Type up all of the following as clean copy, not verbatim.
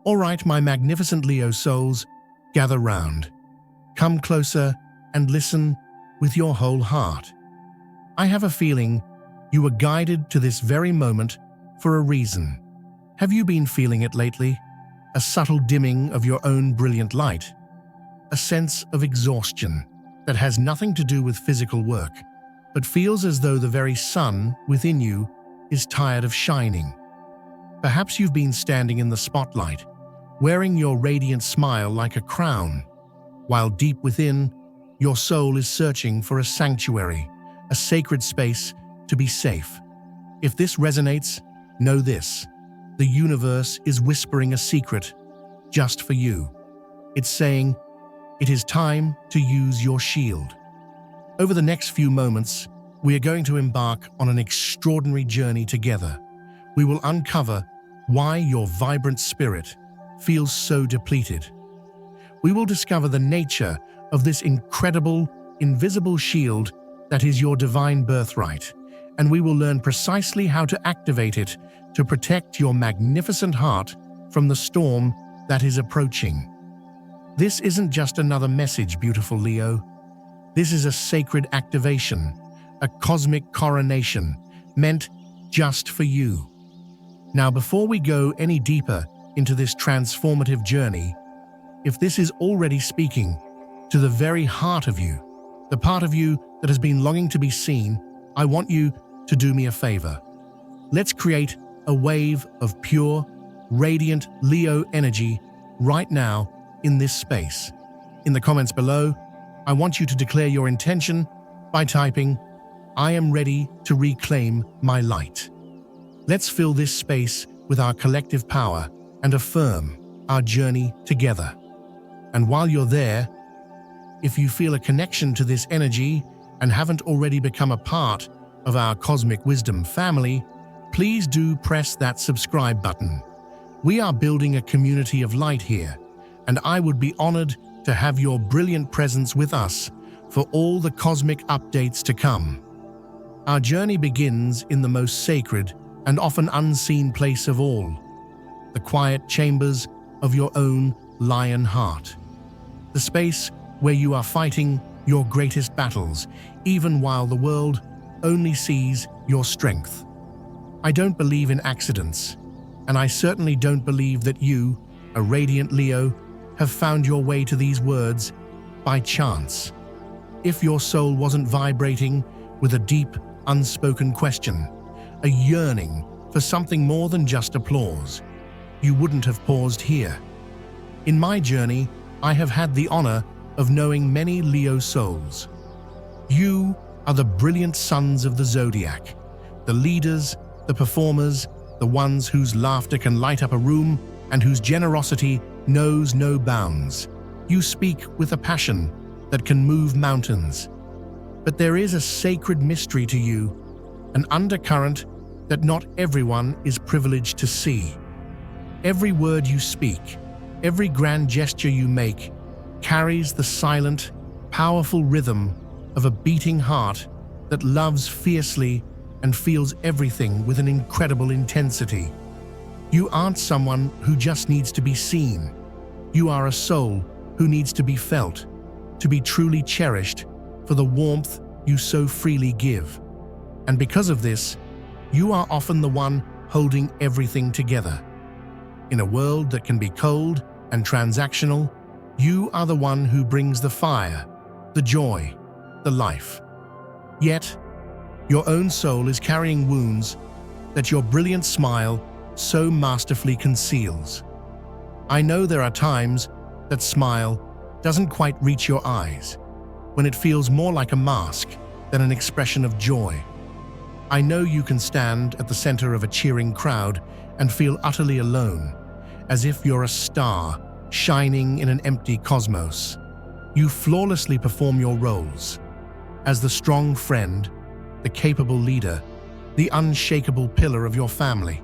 All right, my magnificent Leo souls, gather round. Come closer and listen with your whole heart. I have a feeling you were guided to this very moment for a reason. Have you been feeling it lately? A subtle dimming of your own brilliant light? A sense of exhaustion that has nothing to do with physical work, but feels as though the very sun within you is tired of shining. Perhaps you've been standing in the spotlight, wearing your radiant smile like a crown, while deep within, your soul is searching for a sanctuary, a sacred space to be safe. If this resonates, know this: the universe is whispering a secret just for you. It's saying, it is time to use your shield. Over the next few moments, we are going to embark on an extraordinary journey together. We will uncover why your vibrant spirit feels so depleted. We will discover the nature of this incredible, invisible shield that is your divine birthright, and we will learn precisely how to activate it to protect your magnificent heart from the storm that is approaching. This isn't just another message, beautiful Leo. This is a sacred activation, a cosmic coronation meant just for you. Now, before we go any deeper into this transformative journey, if this is already speaking to the very heart of you, the part of you that has been longing to be seen, I want you to do me a favor. Let's create a wave of pure, radiant Leo energy right now in this space. In the comments below, I want you to declare your intention by typing, "I am ready to reclaim my light." Let's fill this space with our collective power and affirm our journey together. And while you're there, if you feel a connection to this energy and haven't already become a part of our Cosmic Wisdom family, please do press that subscribe button. We are building a community of light here, and I would be honored to have your brilliant presence with us for all the cosmic updates to come. Our journey begins in the most sacred and often unseen place of all, the quiet chambers of your own lion heart. The space where you are fighting your greatest battles, even while the world only sees your strength. I don't believe in accidents, and I certainly don't believe that you, a radiant Leo, have found your way to these words by chance. If your soul wasn't vibrating with a deep, unspoken question, a yearning for something more than just applause, you wouldn't have paused here. In my journey, I have had the honor of knowing many Leo souls. You are the brilliant sons of the zodiac, the leaders, the performers, the ones whose laughter can light up a room and whose generosity knows no bounds. You speak with a passion that can move mountains. But there is a sacred mystery to you, an undercurrent that not everyone is privileged to see. Every word you speak, every grand gesture you make, carries the silent, powerful rhythm of a beating heart that loves fiercely and feels everything with an incredible intensity. You aren't someone who just needs to be seen. You are a soul who needs to be felt, to be truly cherished for the warmth you so freely give. And because of this, you are often the one holding everything together. In a world that can be cold and transactional, you are the one who brings the fire, the joy, the life. Yet, your own soul is carrying wounds that your brilliant smile so masterfully conceals. I know there are times that smile doesn't quite reach your eyes, when it feels more like a mask than an expression of joy. I know you can stand at the center of a cheering crowd and feel utterly alone, as if you're a star shining in an empty cosmos. You flawlessly perform your roles as the strong friend, the capable leader, the unshakable pillar of your family,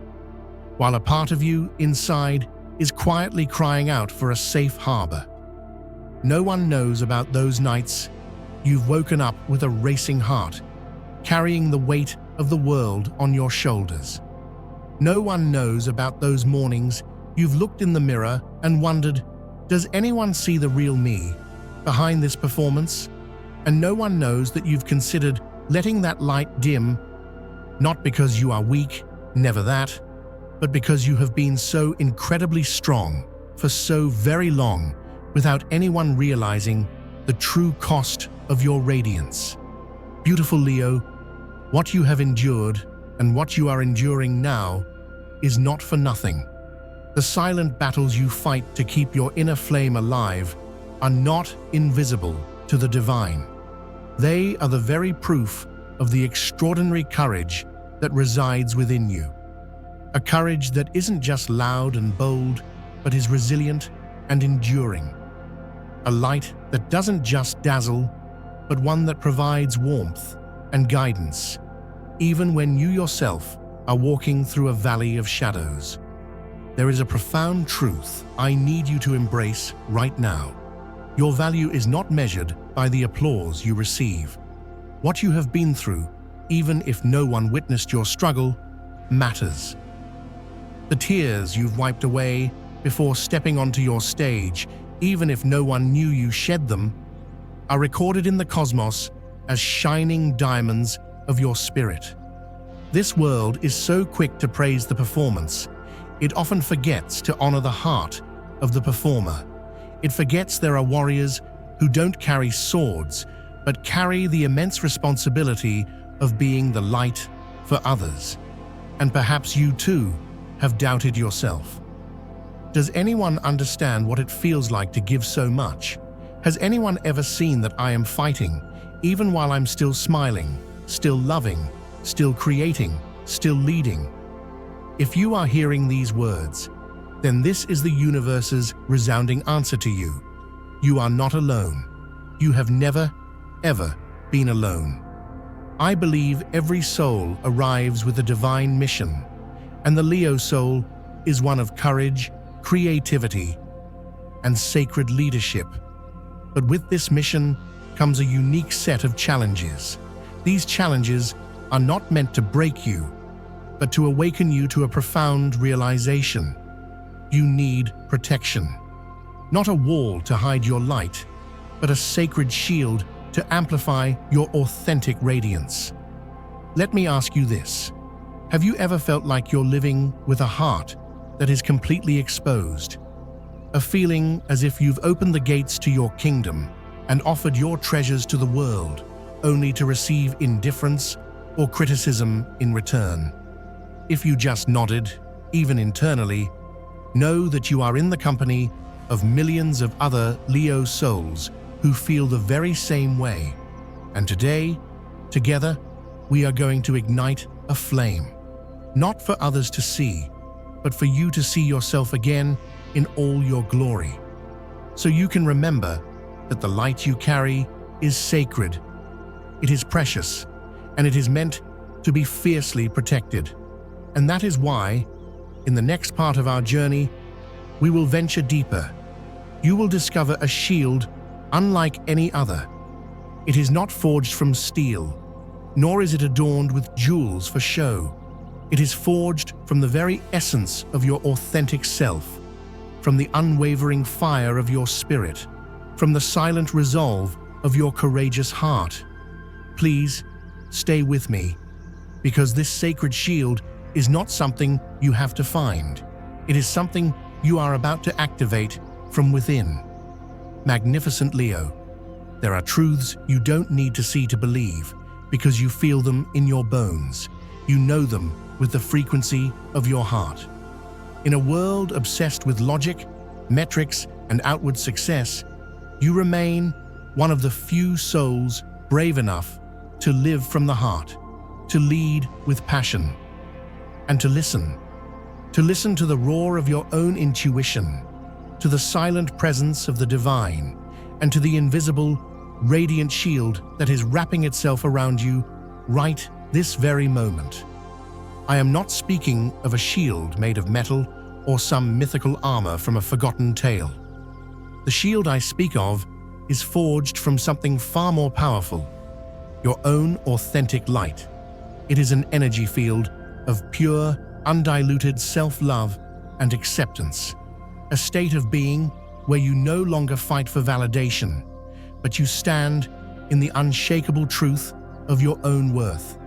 while a part of you inside is quietly crying out for a safe harbor. No one knows about those nights you've woken up with a racing heart, carrying the weight of the world on your shoulders. No one knows about those mornings You've looked in the mirror and wondered, does anyone see the real me behind this performance? And no one knows that you've considered letting that light dim, not because you are weak, never that, but because you have been so incredibly strong for so very long without anyone realizing the true cost of your radiance. Beautiful Leo, what you have endured and what you are enduring now is not for nothing. The silent battles you fight to keep your inner flame alive are not invisible to the divine. They are the very proof of the extraordinary courage that resides within you. A courage that isn't just loud and bold, but is resilient and enduring. A light that doesn't just dazzle, but one that provides warmth and guidance, even when you yourself are walking through a valley of shadows. There is a profound truth I need you to embrace right now. Your value is not measured by the applause you receive. What you have been through, even if no one witnessed your struggle, matters. The tears you've wiped away before stepping onto your stage, even if no one knew you shed them, are recorded in the cosmos as shining diamonds of your spirit. This world is so quick to praise the performance, it often forgets to honor the heart of the performer. It forgets there are warriors who don't carry swords, but carry the immense responsibility of being the light for others. And perhaps you too have doubted yourself. Does anyone understand what it feels like to give so much? Has anyone ever seen that I am fighting, even while I'm still smiling, still loving, still creating, still leading? If you are hearing these words, then this is the universe's resounding answer to you. You are not alone. You have never, ever been alone. I believe every soul arrives with a divine mission, and the Leo soul is one of courage, creativity, and sacred leadership. But with this mission comes a unique set of challenges. These challenges are not meant to break you, but to awaken you to a profound realization. You need protection. Not a wall to hide your light, but a sacred shield to amplify your authentic radiance. Let me ask you this. Have you ever felt like you're living with a heart that is completely exposed? A feeling as if you've opened the gates to your kingdom and offered your treasures to the world, only to receive indifference or criticism in return? If you just nodded, even internally, know that you are in the company of millions of other Leo souls who feel the very same way. And today, together, we are going to ignite a flame, not for others to see, but for you to see yourself again in all your glory. So you can remember that the light you carry is sacred, it is precious, and it is meant to be fiercely protected. And that is why, in the next part of our journey, we will venture deeper. You will discover a shield unlike any other. It is not forged from steel, nor is it adorned with jewels for show. It is forged from the very essence of your authentic self, from the unwavering fire of your spirit, from the silent resolve of your courageous heart. Please, stay with me, because this sacred shield is not something you have to find. It is something you are about to activate from within. Magnificent Leo, there are truths you don't need to see to believe, because you feel them in your bones. You know them with the frequency of your heart. In a world obsessed with logic, metrics, and outward success, you remain one of the few souls brave enough to live from the heart, to lead with passion, and to listen to the roar of your own intuition, to the silent presence of the divine, and to the invisible, radiant shield that is wrapping itself around you right this very moment. I am not speaking of a shield made of metal or some mythical armor from a forgotten tale. The shield I speak of is forged from something far more powerful, your own authentic light. It is an energy field of pure, undiluted self-love and acceptance, a state of being where you no longer fight for validation, but you stand in the unshakable truth of your own worth.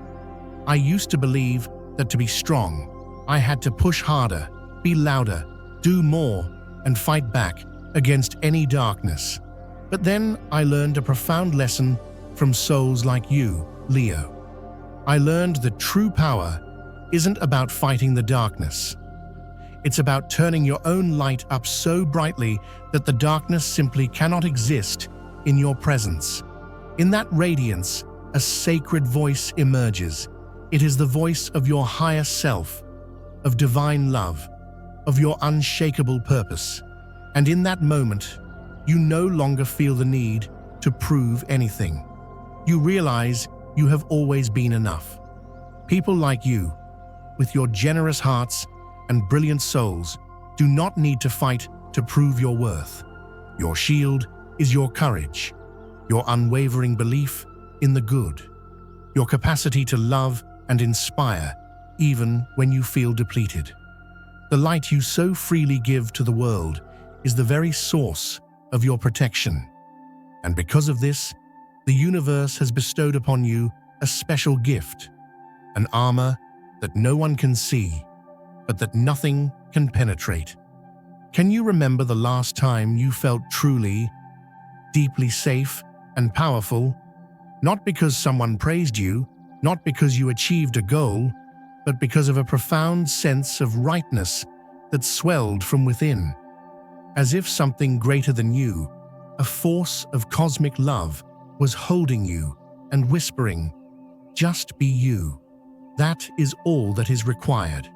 I used to believe that to be strong, I had to push harder, be louder, do more, and fight back against any darkness. But then I learned a profound lesson from souls like you, Leo. I learned that true power isn't about fighting the darkness. It's about turning your own light up so brightly that the darkness simply cannot exist in your presence. In that radiance, a sacred voice emerges. It is the voice of your higher self, of divine love, of your unshakable purpose. And in that moment, you no longer feel the need to prove anything. You realize you have always been enough. People like you, with your generous hearts and brilliant souls, do not need to fight to prove your worth. Your shield is your courage, your unwavering belief in the good, your capacity to love and inspire even when you feel depleted. The light you so freely give to the world is the very source of your protection. And because of this, the universe has bestowed upon you a special gift, an armor that no one can see, but that nothing can penetrate. Can you remember the last time you felt truly, deeply safe and powerful? Not because someone praised you, not because you achieved a goal, but because of a profound sense of rightness that swelled from within. As if something greater than you, a force of cosmic love, was holding you and whispering, "Just be you. That is all that is required."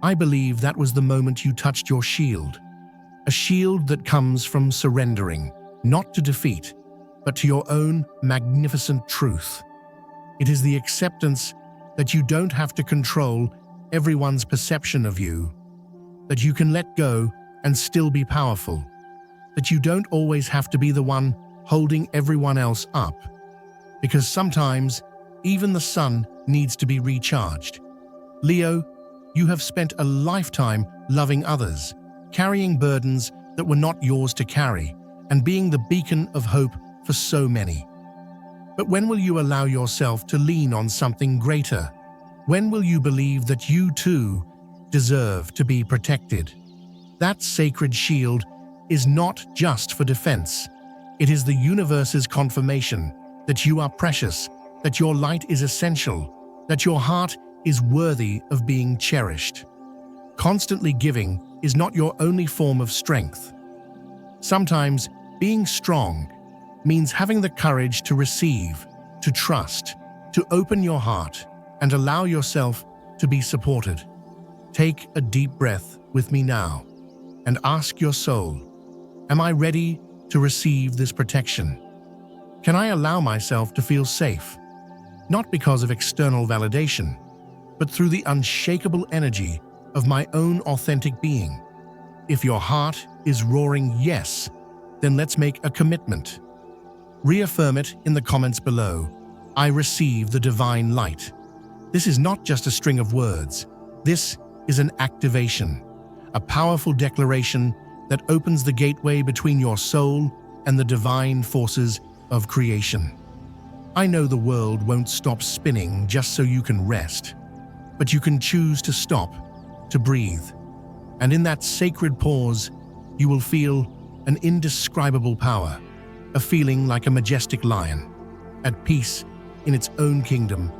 I believe that was the moment you touched your shield, a shield that comes from surrendering, not to defeat, but to your own magnificent truth. It is the acceptance that you don't have to control everyone's perception of you, that you can let go and still be powerful, that you don't always have to be the one holding everyone else up, because sometimes even the sun needs to be recharged. Leo, you have spent a lifetime loving others, carrying burdens that were not yours to carry, and being the beacon of hope for so many. But when will you allow yourself to lean on something greater? When will you believe that you too deserve to be protected? That sacred shield is not just for defense. It is the universe's confirmation that you are precious, that your light is essential, that your heart is worthy of being cherished. Constantly giving is not your only form of strength. Sometimes being strong means having the courage to receive, to trust, to open your heart, and allow yourself to be supported. Take a deep breath with me now and ask your soul, am I ready to receive this protection? Can I allow myself to feel safe? Not because of external validation, but through the unshakable energy of my own authentic being. If your heart is roaring yes, then let's make a commitment. Reaffirm it in the comments below. I receive the divine light. This is not just a string of words. This is an activation, a powerful declaration that opens the gateway between your soul and the divine forces of creation. I know the world won't stop spinning just so you can rest, but you can choose to stop, to breathe. And in that sacred pause, you will feel an indescribable power, a feeling like a majestic lion, at peace in its own kingdom,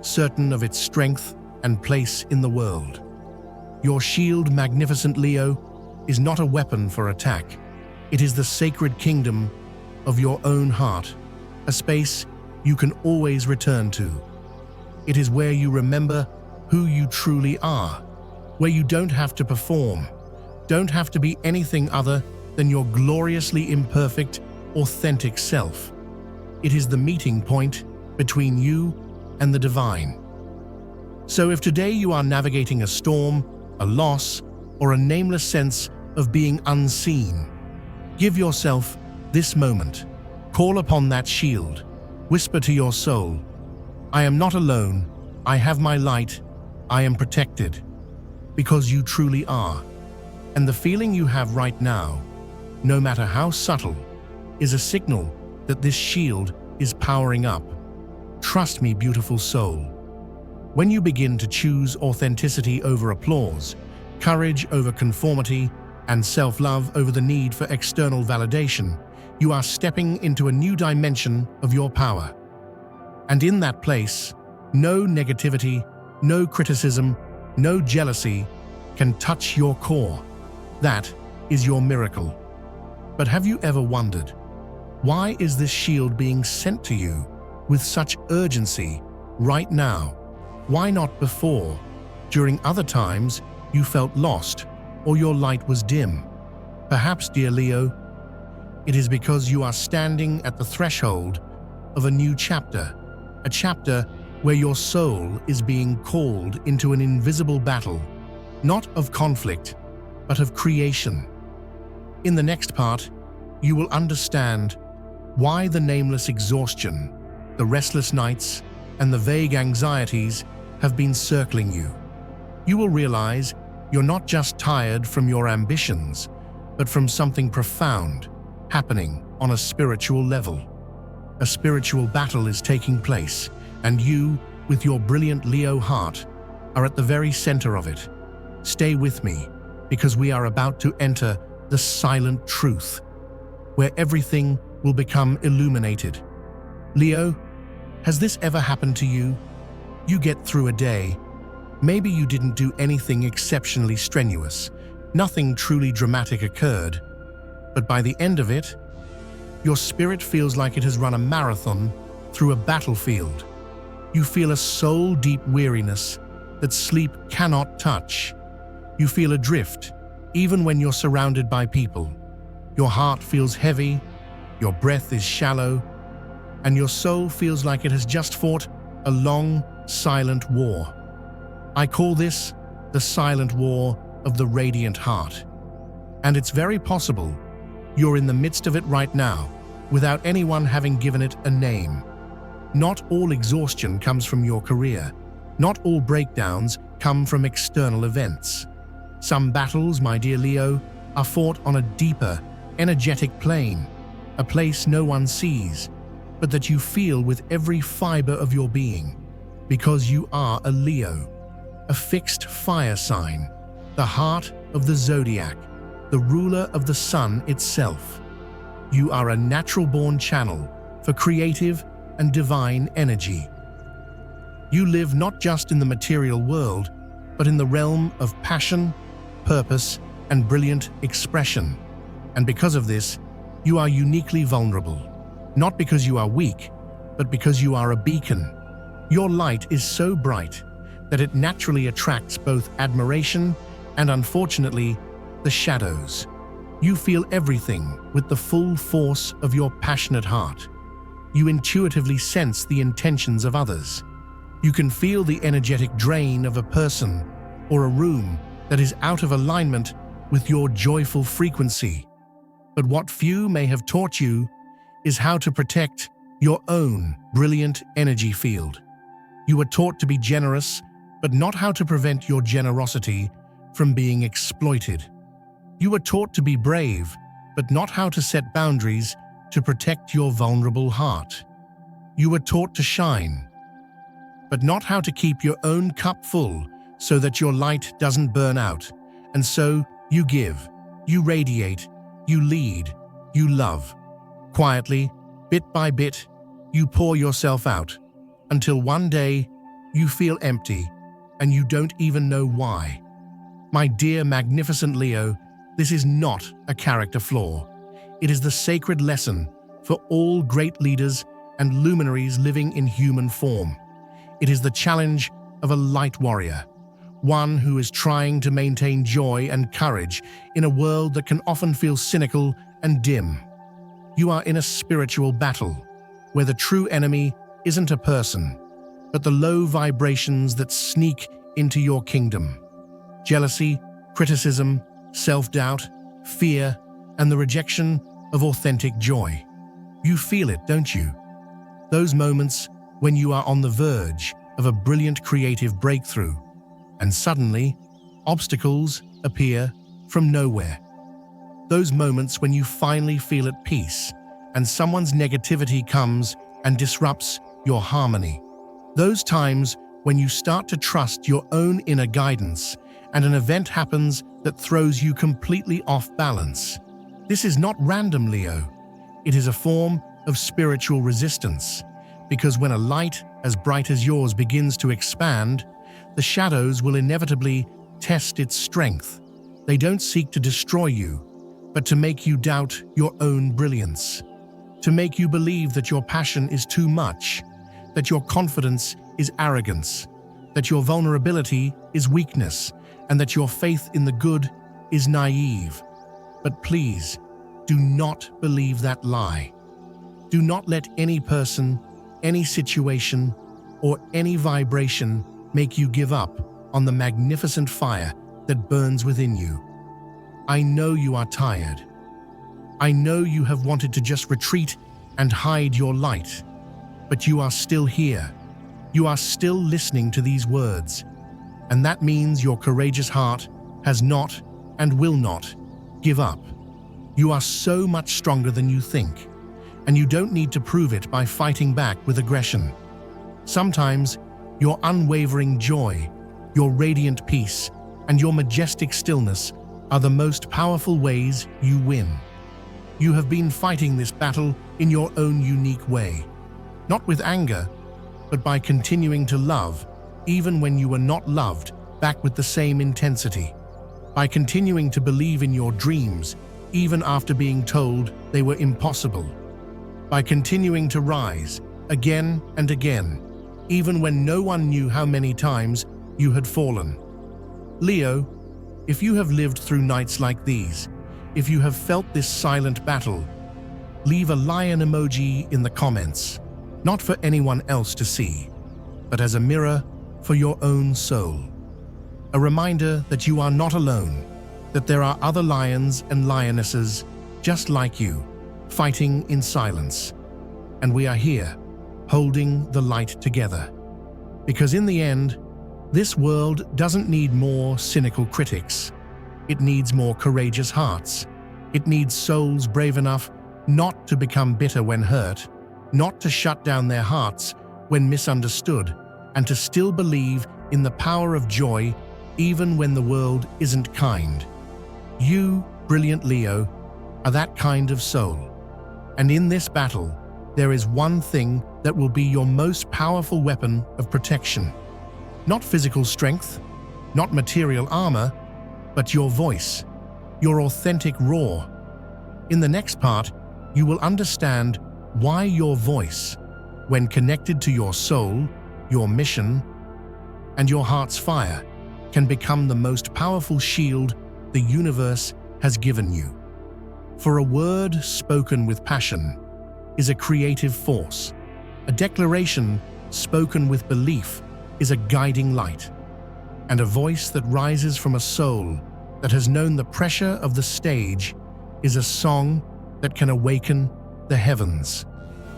certain of its strength and place in the world. Your shield, magnificent Leo, is not a weapon for attack. It is the sacred kingdom of your own heart, a space you can always return to. It is where you remember who you truly are, where you don't have to perform, don't have to be anything other than your gloriously imperfect, authentic self. It is the meeting point between you and the divine. So if today you are navigating a storm, a loss, or a nameless sense of being unseen, give yourself this moment. Call upon that shield. Whisper to your soul, I am not alone. I have my light. I am protected. Because you truly are. And the feeling you have right now, no matter how subtle, is a signal that this shield is powering up. Trust me, beautiful soul. When you begin to choose authenticity over applause, courage over conformity, and self-love over the need for external validation, you are stepping into a new dimension of your power. And in that place, no negativity, no criticism, no jealousy can touch your core. That is your miracle. But have you ever wondered, why is this shield being sent to you with such urgency right now? Why not before, during other times you felt lost or your light was dim? Perhaps, dear Leo, it is because you are standing at the threshold of a new chapter, a chapter where your soul is being called into an invisible battle, not of conflict, but of creation. In the next part, you will understand why the nameless exhaustion, the restless nights, and the vague anxieties have been circling you. You will realize you're not just tired from your ambitions, but from something profound happening on a spiritual level. A spiritual battle is taking place, and you, with your brilliant Leo heart, are at the very center of it. Stay with me, because we are about to enter the silent truth, where everything will become illuminated. Leo, has this ever happened to you? You get through a day. Maybe you didn't do anything exceptionally strenuous. Nothing truly dramatic occurred. But by the end of it, your spirit feels like it has run a marathon through a battlefield. You feel a soul-deep weariness that sleep cannot touch. You feel adrift, even when you're surrounded by people. Your heart feels heavy, your breath is shallow, and your soul feels like it has just fought a long, silent war. I call this the silent war of the radiant heart. And it's very possible you're in the midst of it right now, without anyone having given it a name. Not all exhaustion comes from your career. Not all breakdowns come from external events. Some battles, my dear Leo, are fought on a deeper, energetic plane, a place no one sees, but that you feel with every fiber of your being, because you are a Leo, a fixed fire sign, the heart of the zodiac, the ruler of the sun itself. You are a natural-born channel for creative and divine energy. You live not just in the material world, but in the realm of passion, purpose, and brilliant expression. And because of this, you are uniquely vulnerable. Not because you are weak, but because you are a beacon. Your light is so bright that it naturally attracts both admiration and, unfortunately, the shadows. You feel everything with the full force of your passionate heart. You intuitively sense the intentions of others. You can feel the energetic drain of a person or a room that is out of alignment with your joyful frequency. But what few may have taught you is how to protect your own brilliant energy field. You were taught to be generous, but not how to prevent your generosity from being exploited. You were taught to be brave, but not how to set boundaries to protect your vulnerable heart. You were taught to shine, but not how to keep your own cup full so that your light doesn't burn out. And so you give, you radiate, you lead, you love. Quietly, bit by bit, you pour yourself out, until one day you feel empty and you don't even know why. My dear magnificent Leo, this is not a character flaw. It is the sacred lesson for all great leaders and luminaries living in human form. It is the challenge of a light warrior, one who is trying to maintain joy and courage in a world that can often feel cynical and dim. You are in a spiritual battle, where the true enemy isn't a person, but the low vibrations that sneak into your kingdom. Jealousy, criticism, self-doubt, fear, and the rejection of authentic joy. You feel it, don't you? Those moments when you are on the verge of a brilliant creative breakthrough, and suddenly, obstacles appear from nowhere. Those moments when you finally feel at peace and someone's negativity comes and disrupts your harmony. Those times when you start to trust your own inner guidance and an event happens that throws you completely off balance. This is not random, Leo. It is a form of spiritual resistance, because when a light as bright as yours begins to expand, the shadows will inevitably test its strength. They don't seek to destroy you, but to make you doubt your own brilliance, to make you believe that your passion is too much, that your confidence is arrogance, that your vulnerability is weakness, and that your faith in the good is naive. But please, do not believe that lie. Do not let any person, any situation, or any vibration make you give up on the magnificent fire that burns within you. I know you are tired. I know you have wanted to just retreat and hide your light, but you are still here. You are still listening to these words, and that means your courageous heart has not and will not give up. You are so much stronger than you think, and you don't need to prove it by fighting back with aggression. Sometimes your unwavering joy, your radiant peace, and your majestic stillness are the most powerful ways you win. You have been fighting this battle in your own unique way, not with anger, but by continuing to love, even when you were not loved back with the same intensity, by continuing to believe in your dreams, even after being told they were impossible, by continuing to rise again and again, even when no one knew how many times you had fallen. Leo, if you have lived through nights like these, if you have felt this silent battle, leave a lion emoji in the comments, not for anyone else to see, but as a mirror for your own soul. A reminder that you are not alone, that there are other lions and lionesses just like you, fighting in silence. And we are here, holding the light together. Because in the end, this world doesn't need more cynical critics. It needs more courageous hearts. It needs souls brave enough not to become bitter when hurt, not to shut down their hearts when misunderstood, and to still believe in the power of joy even when the world isn't kind. You, brilliant Leo, are that kind of soul. And in this battle, there is one thing that will be your most powerful weapon of protection. Not physical strength, not material armor, but your voice, your authentic roar. In the next part, you will understand why your voice, when connected to your soul, your mission, and your heart's fire, can become the most powerful shield the universe has given you. For a word spoken with passion is a creative force. A declaration spoken with belief is a guiding light. And a voice that rises from a soul that has known the pressure of the stage is a song that can awaken the heavens.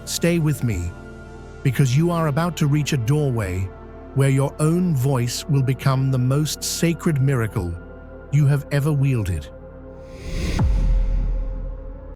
Stay with me, because you are about to reach a doorway where your own voice will become the most sacred miracle you have ever wielded.